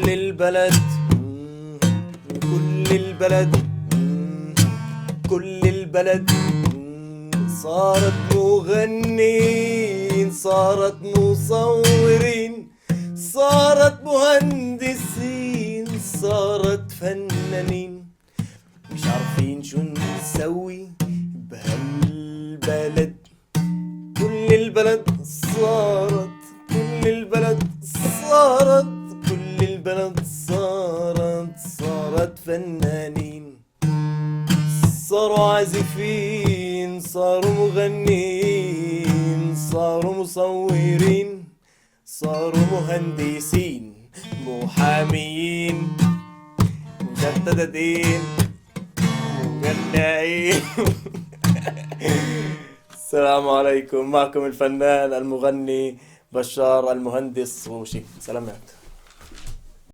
البلد كل البلد كل البلد صارت مغنين، صارت مصورين، صارت مهندسين، صارت فنانين. مش عارفين شو نسوي بهالبلد. كل البلد صارت، كل البلد صارت، كل البلد صارت فنانين، صاروا عازفين، صاروا مغنين، صاروا مصورين، صاروا مهندسين، محاميين، مجددين، مغنيين. السلام عليكم، معكم الفنان المغني بشار المهندس روشي. سلامات.